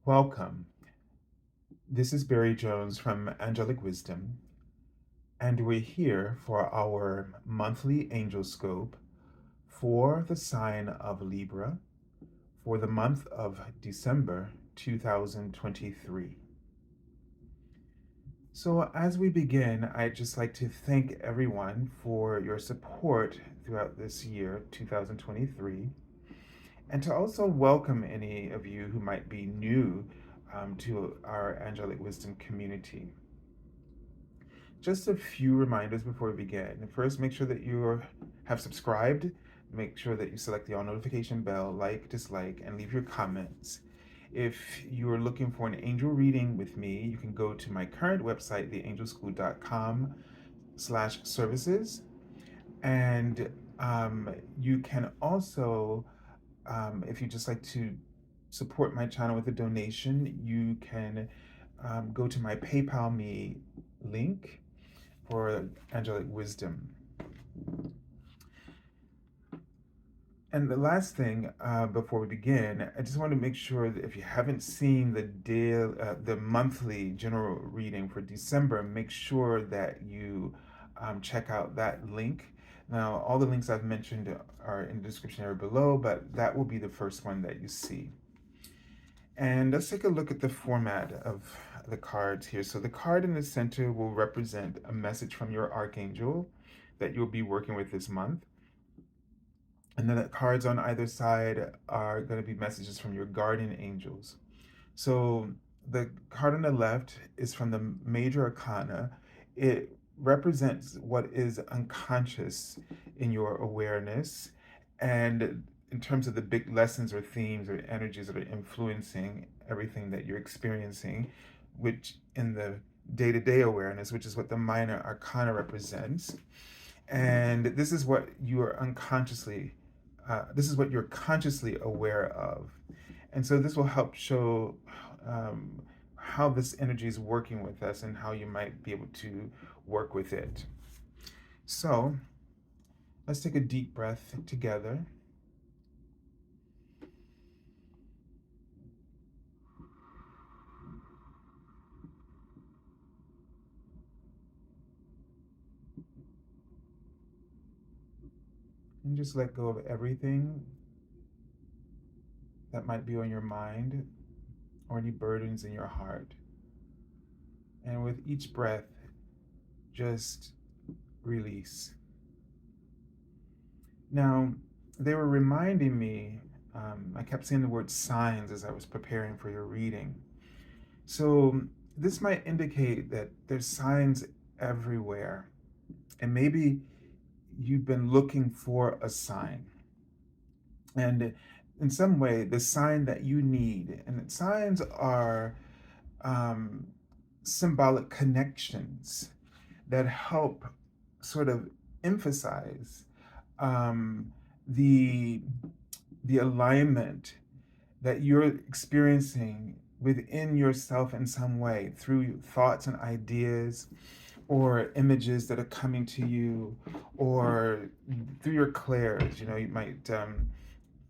Welcome. This is Barry Jones from Angelic Wisdom, and we're here for our monthly Angelscope for the sign of Libra for the month of December 2023. So, as we begin, I'd just like to thank everyone for your support throughout this year, 2023, and to also welcome any of you who might be new to our Angelic Wisdom community. Just a few reminders before we begin. First, make sure that you have subscribed. Make sure that you select the all notification bell, like, dislike, and leave your comments. If you are looking for an angel reading with me, you can go to my current website, theangelschool.com/services. And you can also, if you just like to support my channel with a donation, you can go to my PayPal Me link for angelic wisdom. And the last thing before we begin, I just want to make sure that if you haven't seen the monthly general reading for December, make sure that you check out that link. Now, all the links I've mentioned are in the description area below, but that will be the first one that you see. And let's take a look at the format of the cards here. So the card in the center will represent a message from your archangel that you'll be working with this month. And then the cards on either side are going to be messages from your guardian angels. So the card on the left is from the Major Arcana. It represents what is unconscious in your awareness. And in terms of the big lessons or themes or energies that are influencing everything that you're experiencing, which in the day-to-day awareness, which is what the Minor Arcana represents. And this is what you are unconsciously this is what you're consciously aware of. And so this will help show how this energy is working with us and how you might be able to work with it. So let's take a deep breath together. And just let go of everything that might be on your mind or any burdens in your heart. And with each breath, just release. Now, they were reminding me, I kept saying the word signs as I was preparing for your reading. So, this might indicate that there's signs everywhere. And maybe you've been looking for a sign. And in some way, the sign that you need, and signs are um, symbolic connections that help sort of emphasize um, the the alignment that you're experiencing within yourself in some way through thoughts and ideas or images that are coming to you or through your clairs. You might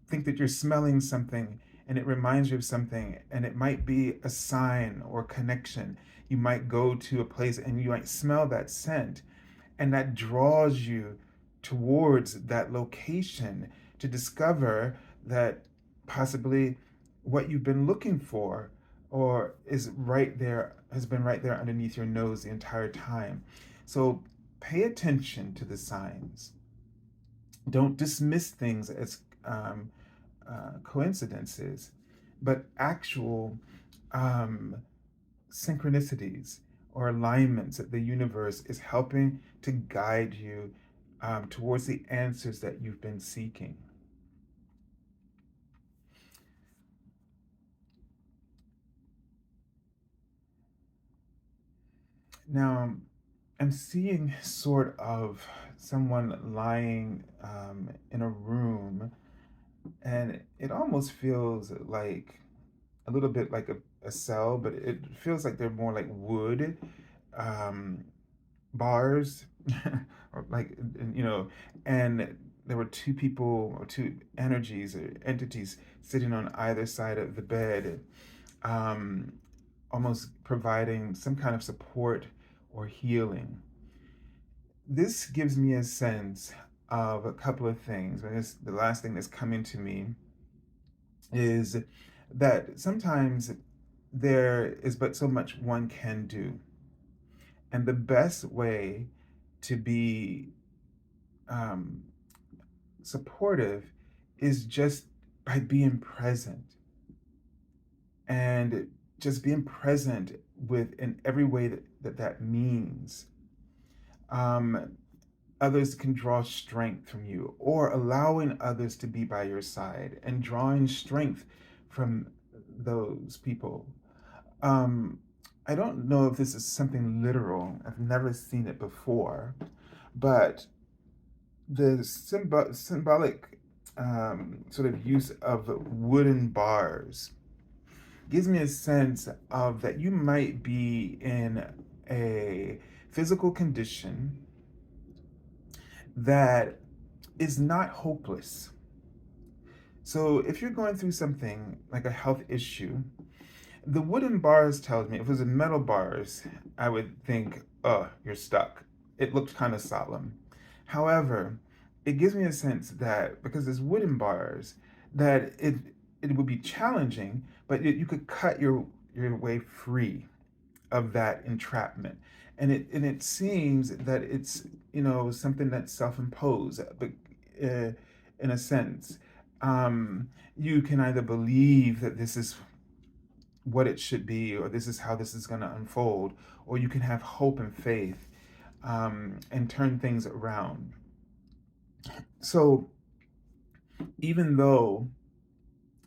think that you're smelling something and it reminds you of something, and it might be a sign or connection. You might go to a place and you might smell that scent, and that draws you towards that location to discover that possibly what you've been looking for or is right there has been right there underneath your nose the entire time. So pay attention to the signs. Don't dismiss things as coincidences, but actual um, synchronicities or alignments that the universe is helping to guide you towards the answers that you've been seeking. Now, I'm seeing sort of someone lying in a room, and it almost feels like a little bit like a cell, but it feels like they're more like wood um, bars, or like, and there were two people or two energies or entities sitting on either side of the bed. um, almost providing some kind of support or healing. This gives me a sense of a couple of things. And this, the last thing that's coming to me is that sometimes there is but so much one can do. And the best way to be um, supportive is just by being present, and just being present with in every way that means. Um, Others can draw strength from you, or allowing others to be by your side and drawing strength from those people. Um, I don't know if this is something literal. I've never seen it before, but the symbolic sort of use of wooden bars gives me a sense of that you might be in a physical condition that is not hopeless. So if you're going through something like a health issue, the wooden bars tells me, if it was in metal bars, I would think, oh, you're stuck. It looked kind of solemn. However, it gives me a sense that because there's wooden bars, that it would be challenging, but you could cut your way free of that entrapment. And it seems that it's, something that's self-imposed, but in a sense, you can either believe that this is what it should be, or this is how this is going to unfold, or you can have hope and faith, and turn things around. So even though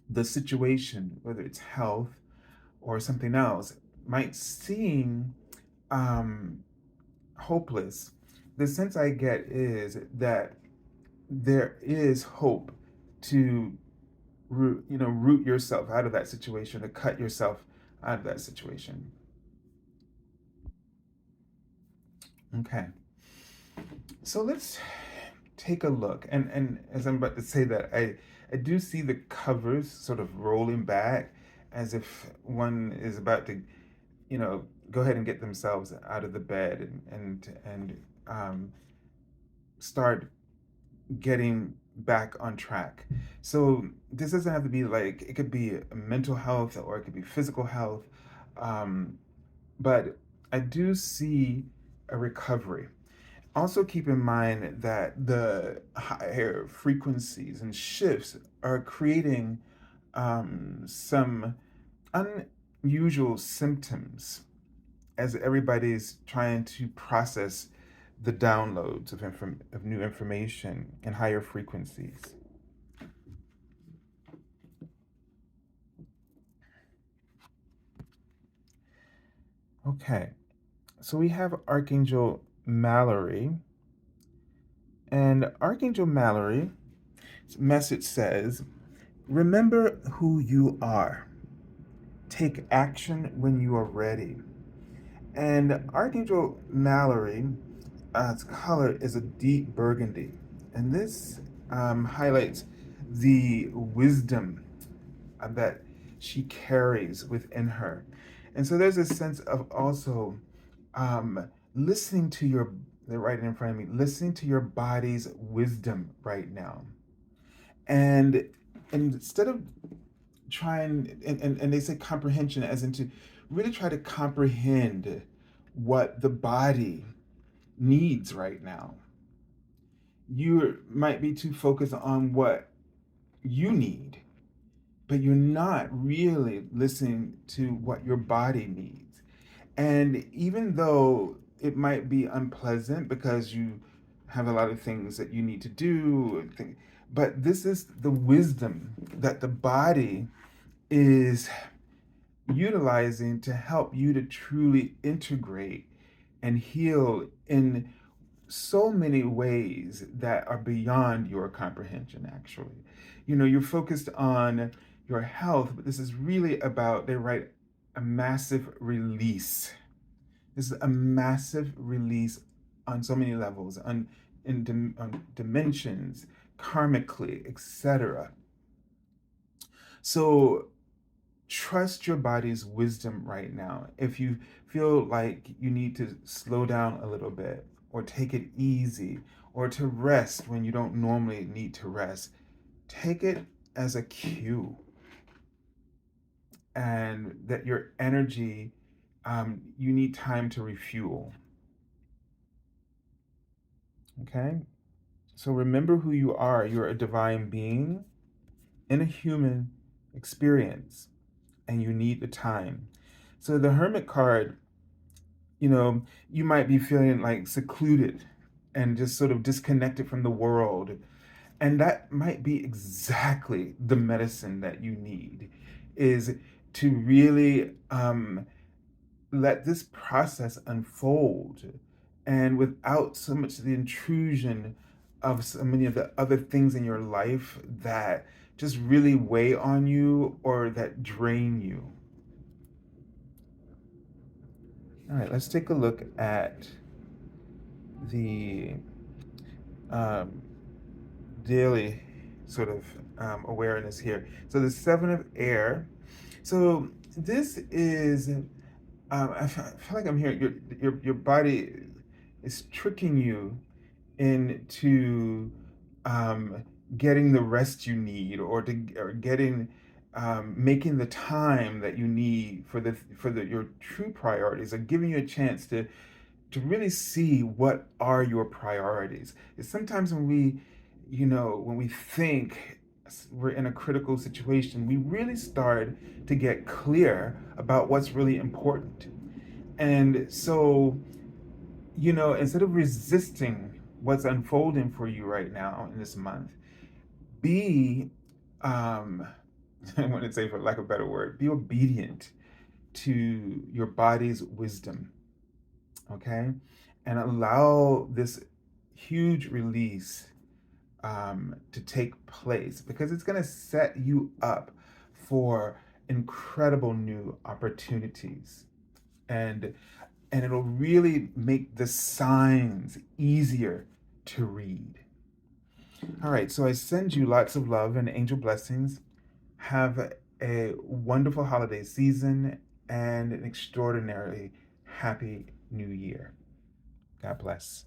the situation, whether it's health or something else, might seem um, hopeless, the sense I get is that there is hope to root yourself out of that situation, to cut yourself out of that situation. Okay, so let's take a look. And as I'm about to say that, I do see the covers sort of rolling back as if one is about to, go ahead and get themselves out of the bed and start getting back on track. So this doesn't have to be like, it could be mental health or it could be physical health. Um, but I do see a recovery. Also, keep in mind that the higher frequencies and shifts are creating some unusual symptoms as everybody's trying to process the downloads of new information and higher frequencies. Okay, so we have Archangel Mallory, and Archangel Mallory's message says, remember who you are. Take action when you are ready. And Archangel Mallory, its color is a deep burgundy. And this highlights the wisdom that she carries within her. And so there's a sense of also listening to they're right in front of me, listening to your body's wisdom right now. And instead of trying, and they say comprehension as into really try to comprehend what the body needs right now. You might be too focused on what you need, but you're not really listening to what your body needs. And even though it might be unpleasant because you have a lot of things that you need to do, but this is the wisdom that the body is utilizing to help you to truly integrate and heal in so many ways that are beyond your comprehension, actually. You're focused on your health, but this is really about, they write, a massive release. This is a massive release on so many levels, on dimensions, karmically, etc. So trust your body's wisdom right now. If you feel like you need to slow down a little bit, or take it easy, or to rest when you don't normally need to rest, take it as a cue, and that your energy, you need time to refuel. Okay? So remember who you are. You're a divine being in a human experience, and you need the time. So the Hermit card, you might be feeling like secluded and just sort of disconnected from the world. And that might be exactly the medicine that you need, is to really let this process unfold, and without so much the intrusion of so many of the other things in your life that just really weigh on you or that drain you. All right, let's take a look at the um, daily sort of awareness here. So the Seven of Air. So this is, I feel like I'm hearing your body is tricking you into um, getting the rest you need, or getting making the time that you need for the your true priorities, or giving you a chance to really see what are your priorities. It's sometimes when we think we're in a critical situation, we really start to get clear about what's really important. And so, instead of resisting what's unfolding for you right now in this month, be, I want to say, for lack of a better word, be obedient to your body's wisdom, okay? And allow this huge release to take place, because it's going to set you up for incredible new opportunities. And it'll really make the signs easier to read. All right, so I send you lots of love and angel blessings. Have a wonderful holiday season and an extraordinarily happy new year. God bless.